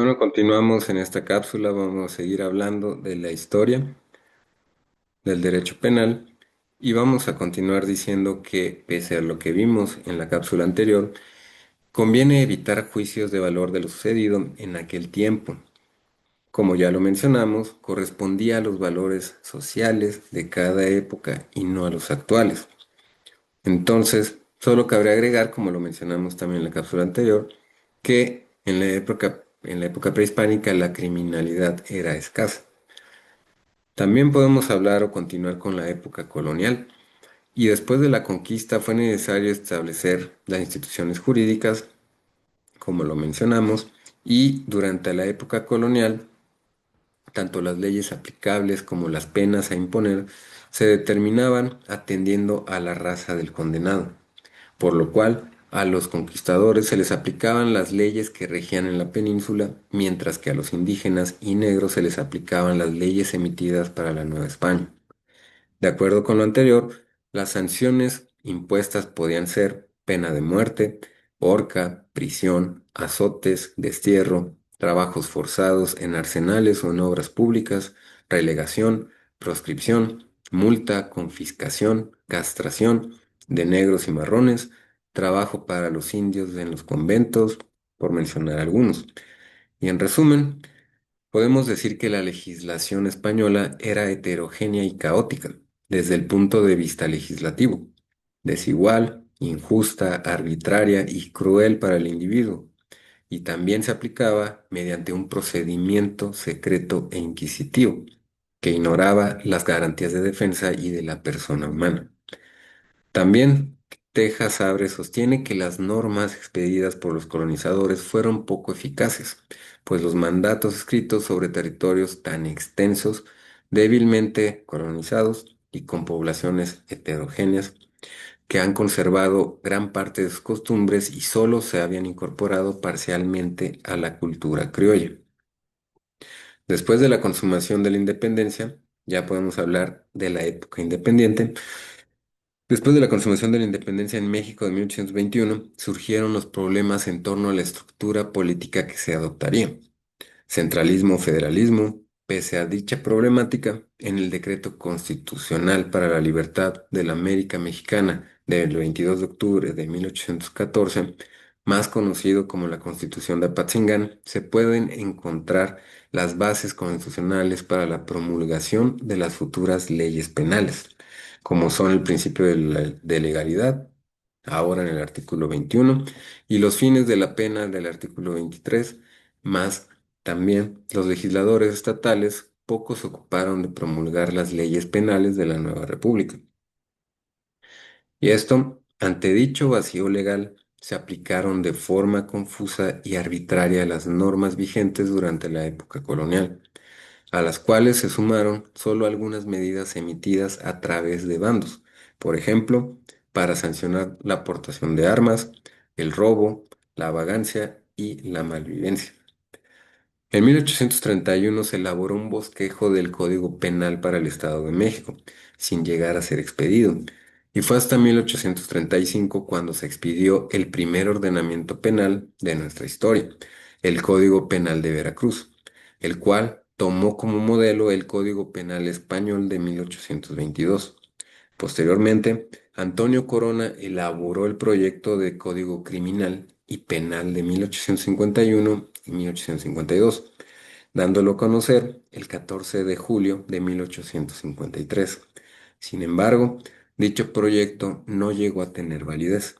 Bueno, continuamos en esta cápsula, vamos a seguir hablando de la historia del derecho penal y vamos a continuar diciendo que, pese a lo que vimos en la cápsula anterior, conviene evitar juicios de valor de lo sucedido en aquel tiempo. Como ya lo mencionamos, correspondía a los valores sociales de cada época y no a los actuales. Entonces, solo cabría agregar, como lo mencionamos también en la cápsula anterior, que en la época prehispánica la criminalidad era escasa. También podemos hablar o continuar con la época colonial, y después de la conquista fue necesario establecer las instituciones jurídicas, como lo mencionamos, y durante la época colonial, tanto las leyes aplicables como las penas a imponer se determinaban atendiendo a la raza del condenado, por lo cual a los conquistadores se les aplicaban las leyes que regían en la península, mientras que a los indígenas y negros se les aplicaban las leyes emitidas para la Nueva España. De acuerdo con lo anterior, las sanciones impuestas podían ser pena de muerte, horca, prisión, azotes, destierro, trabajos forzados en arsenales o en obras públicas, relegación, proscripción, multa, confiscación, castración de negros y marrones, trabajo para los indios en los conventos, por mencionar algunos. Y en resumen, podemos decir que la legislación española era heterogénea y caótica desde el punto de vista legislativo, desigual, injusta, arbitraria y cruel para el individuo, y también se aplicaba mediante un procedimiento secreto e inquisitivo que ignoraba las garantías de defensa y de la persona humana. También Tejas Abre sostiene que las normas expedidas por los colonizadores fueron poco eficaces, pues los mandatos escritos sobre territorios tan extensos, débilmente colonizados y con poblaciones heterogéneas, que han conservado gran parte de sus costumbres y solo se habían incorporado parcialmente a la cultura criolla. Después de la consumación de la independencia, ya podemos hablar de la época independiente. Después de la consumación de la independencia en México de 1821, surgieron los problemas en torno a la estructura política que se adoptaría. Centralismo o federalismo. Pese a dicha problemática, en el Decreto Constitucional para la Libertad de la América Mexicana del 22 de octubre de 1814, más conocido como la Constitución de Apatzingán, se pueden encontrar las bases constitucionales para la promulgación de las futuras leyes penales, como son el principio de legalidad, ahora en el artículo 21, y los fines de la pena del artículo 23, más también los legisladores estatales poco se ocuparon de promulgar las leyes penales de la nueva república. Y esto, ante dicho vacío legal, se aplicaron de forma confusa y arbitraria las normas vigentes durante la época colonial, a las cuales se sumaron solo algunas medidas emitidas a través de bandos, por ejemplo, para sancionar la aportación de armas, el robo, la vagancia y la malvivencia. En 1831 se elaboró un bosquejo del Código Penal para el Estado de México, sin llegar a ser expedido, y fue hasta 1835 cuando se expidió el primer ordenamiento penal de nuestra historia, el Código Penal de Veracruz, el cual tomó como modelo el Código Penal español de 1822. Posteriormente, Antonio Corona elaboró el proyecto de Código Criminal y Penal de 1851 y 1852, dándolo a conocer el 14 de julio de 1853. Sin embargo, dicho proyecto no llegó a tener validez.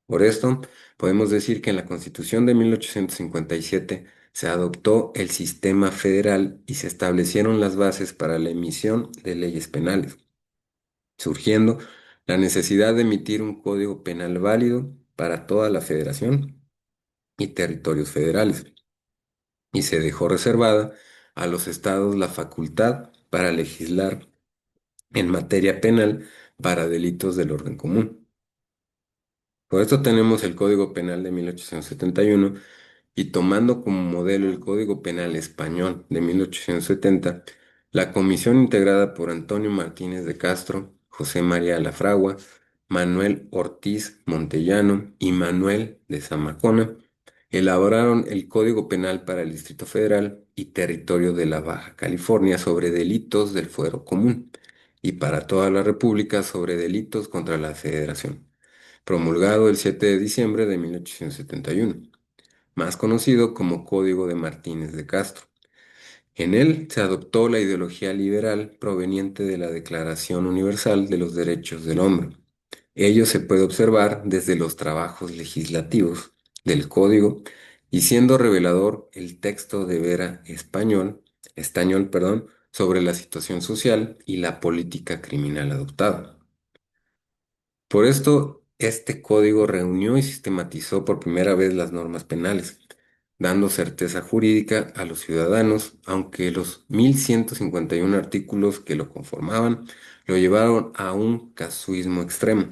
Por esto, podemos decir que en la Constitución de 1857 se adoptó el sistema federal y se establecieron las bases para la emisión de leyes penales, surgiendo la necesidad de emitir un código penal válido para toda la federación y territorios federales, y se dejó reservada a los estados la facultad para legislar en materia penal para delitos del orden común. Por esto tenemos el Código Penal de 1871 y tomando como modelo el Código Penal español de 1870, la comisión integrada por Antonio Martínez de Castro, José María Lafragua, Manuel Ortiz Montellano y Manuel de Zamacona Elaboraron el Código Penal para el Distrito Federal y territorio de la Baja California sobre delitos del fuero común y para toda la República sobre delitos contra la Federación, promulgado el 7 de diciembre de 1871, más conocido como Código de Martínez de Castro. En él se adoptó la ideología liberal proveniente de la Declaración Universal de los Derechos del Hombre. Ello se puede observar desde los trabajos legislativos del Código y siendo revelador el texto de Vera Estañol, perdón, sobre la situación social y la política criminal adoptada. Por esto, este código reunió y sistematizó por primera vez las normas penales, dando certeza jurídica a los ciudadanos, aunque los 1151 artículos que lo conformaban lo llevaron a un casuismo extremo,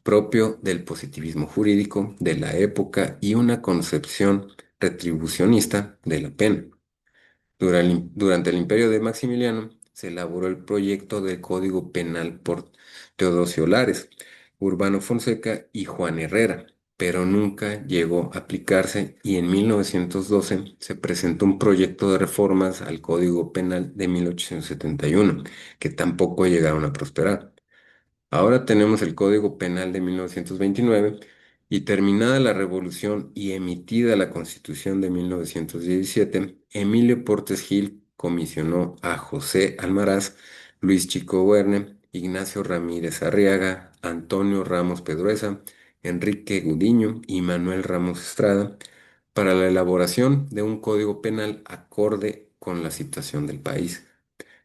propio del positivismo jurídico de la época y una concepción retribucionista de la pena. Durante el imperio de Maximiliano se elaboró el proyecto del Código Penal por Teodosio Lares, Urbano Fonseca y Juan Herrera, pero nunca llegó a aplicarse y en 1912 se presentó un proyecto de reformas al Código Penal de 1871, que tampoco llegaron a prosperar. Ahora tenemos el Código Penal de 1929 y terminada la Revolución y emitida la Constitución de 1917, Emilio Portes Gil comisionó a José Almaraz, Luis Chico Huerne, Ignacio Ramírez Arriaga, Antonio Ramos Pedruesa, Enrique Gudiño y Manuel Ramos Estrada para la elaboración de un código penal acorde con la situación del país.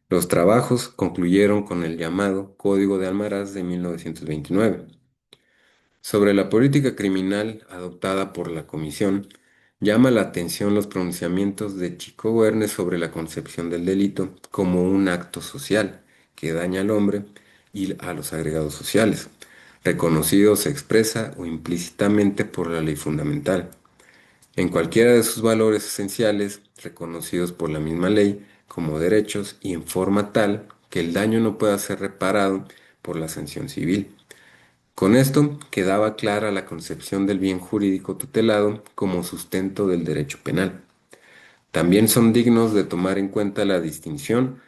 Los trabajos concluyeron con el llamado Código de Almaraz de 1929. Sobre la política criminal adoptada por la Comisión, llama la atención los pronunciamientos de Chico Huernes sobre la concepción del delito como un acto social que daña al hombre y a los agregados sociales, reconocidos expresa o implícitamente por la ley fundamental en cualquiera de sus valores esenciales, reconocidos por la misma ley como derechos y en forma tal que el daño no pueda ser reparado por la sanción civil. Con esto quedaba clara la concepción del bien jurídico tutelado como sustento del derecho penal. También son dignos de tomar en cuenta la distinción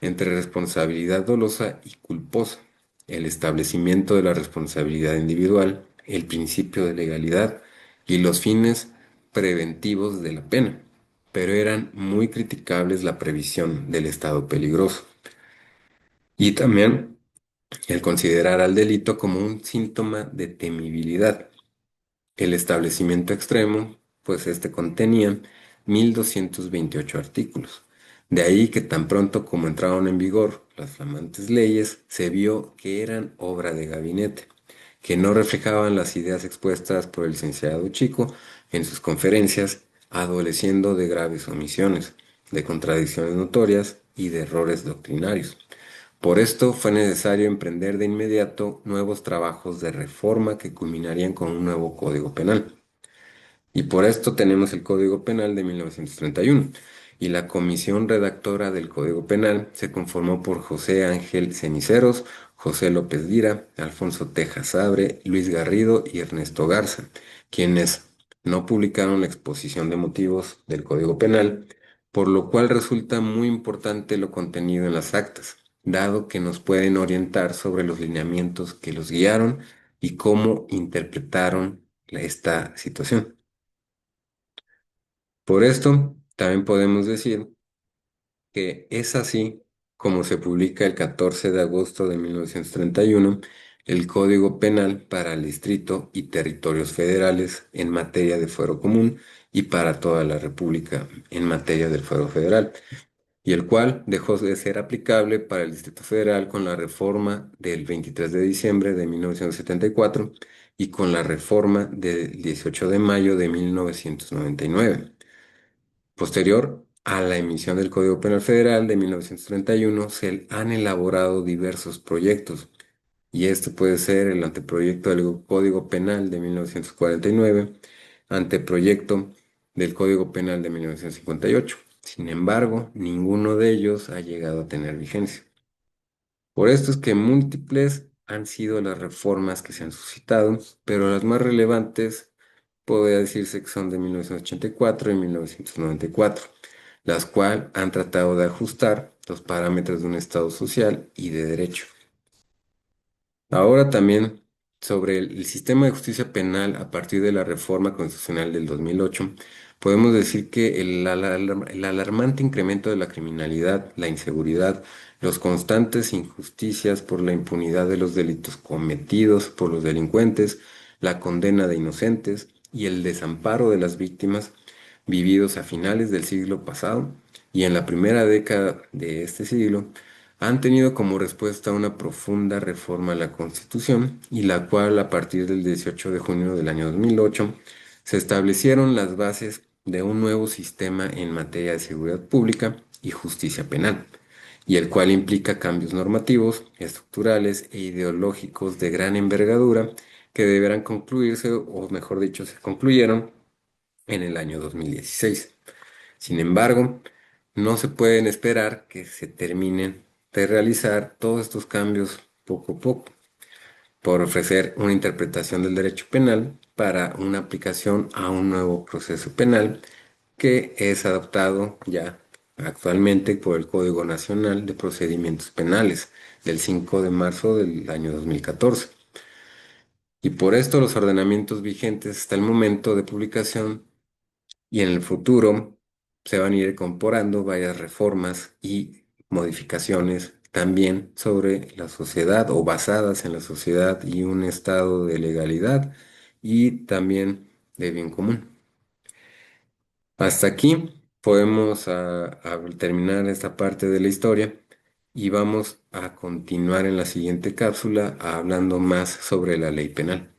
entre responsabilidad dolosa y culposa, el establecimiento de la responsabilidad individual, el principio de legalidad y los fines preventivos de la pena, pero eran muy criticables la previsión del estado peligroso y también el considerar al delito como un síntoma de temibilidad. El establecimiento extremo, pues este contenía 1228 artículos. De ahí que tan pronto como entraron en vigor las flamantes leyes, se vio que eran obra de gabinete, que no reflejaban las ideas expuestas por el licenciado Chico en sus conferencias, adoleciendo de graves omisiones, de contradicciones notorias y de errores doctrinarios. Por esto fue necesario emprender de inmediato nuevos trabajos de reforma que culminarían con un nuevo Código Penal. Y por esto tenemos el Código Penal de 1931. Y la comisión redactora del Código Penal se conformó por José Ángel Ceniceros, José López Dira, Alfonso Tejas Sabre, Luis Garrido y Ernesto Garza, quienes no publicaron la exposición de motivos del Código Penal, por lo cual resulta muy importante lo contenido en las actas, dado que nos pueden orientar sobre los lineamientos que los guiaron y cómo interpretaron esta situación. Por esto, también podemos decir que es así como se publica el 14 de agosto de 1931 el Código Penal para el Distrito y Territorios Federales en materia de fuero común y para toda la República en materia del fuero federal, y el cual dejó de ser aplicable para el Distrito Federal con la reforma del 23 de diciembre de 1974 y con la reforma del 18 de mayo de 1999. Posterior a la emisión del Código Penal Federal de 1931, se han elaborado diversos proyectos, y este puede ser el anteproyecto del Código Penal de 1949, anteproyecto del Código Penal de 1958. Sin embargo, ninguno de ellos ha llegado a tener vigencia. Por esto es que múltiples han sido las reformas que se han suscitado, pero las más relevantes podría decirse que son de 1984 y 1994, las cuales han tratado de ajustar los parámetros de un Estado social y de derecho. Ahora también sobre el sistema de justicia penal a partir de la reforma constitucional del 2008, podemos decir que el alarmante incremento de la criminalidad, la inseguridad, los constantes injusticias por la impunidad de los delitos cometidos por los delincuentes, la condena de inocentes y el desamparo de las víctimas vividos a finales del siglo pasado y en la primera década de este siglo han tenido como respuesta una profunda reforma a la Constitución y la cual a partir del 18 de junio del año 2008 se establecieron las bases de un nuevo sistema en materia de seguridad pública y justicia penal, y el cual implica cambios normativos, estructurales e ideológicos de gran envergadura que deberán concluirse, o mejor dicho, se concluyeron en el año 2016. Sin embargo, no se pueden esperar que se terminen de realizar todos estos cambios poco a poco, por ofrecer una interpretación del derecho penal para una aplicación a un nuevo proceso penal que es adoptado ya actualmente por el Código Nacional de Procedimientos Penales del 5 de marzo del año 2014. Y por esto los ordenamientos vigentes hasta el momento de publicación y en el futuro se van a ir incorporando varias reformas y modificaciones también sobre la sociedad o basadas en la sociedad y un estado de legalidad y también de bien común. Hasta aquí podemos terminar esta parte de la historia y vamos a continuar en la siguiente cápsula hablando más sobre la ley penal.